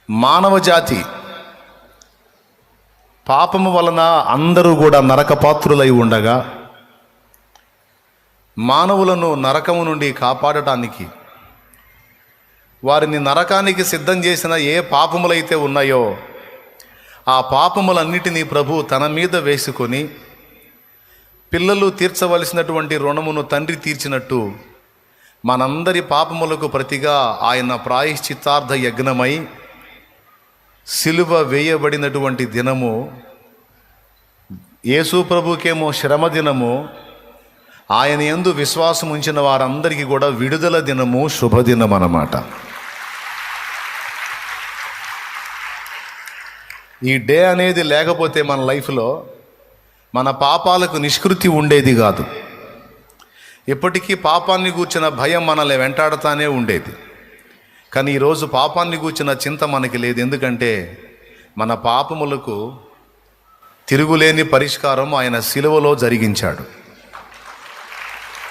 మానవ జాతి పాపము వలన అందరూ కూడా నరకపాత్రులై ఉండగా, మానవులను నరకము నుండి కాపాడటానికి, వారిని నరకానికి సిద్ధం చేసిన ఏ పాపములైతే ఉన్నాయో ఆ పాపములన్నిటినీ ప్రభు తన మీద వేసుకొని, పిల్లలు తీర్చవలసినటువంటి రుణమును తండ్రి తీర్చినట్టు మనందరి పాపములకు ప్రతిగా ఆయన ప్రాయశ్చిత్తార్థ యజ్ఞమై సిలువ వేయబడినటువంటి దినము యేసు ప్రభుకేమో శ్రమ దినము, ఆయన యందు విశ్వాసం ఉంచిన వారందరికీ కూడా విడుదల దినము, శుభదినం అన్నమాట. ఈ డే అనేది లేకపోతే మన లైఫ్లో మన పాపాలకు నిష్కృతి ఉండేది కాదు. ఇప్పటికీ పాపాన్ని గూర్చిన భయం మనల్ని వెంటాడుతూనే ఉండేది. కానీ ఈరోజు పాపాన్ని గూర్చిన చింత మనకి లేదు. ఎందుకంటే మన పాపములకు తిరుగులేని పరిష్కారం ఆయన సిలువలో జరిగించాడు.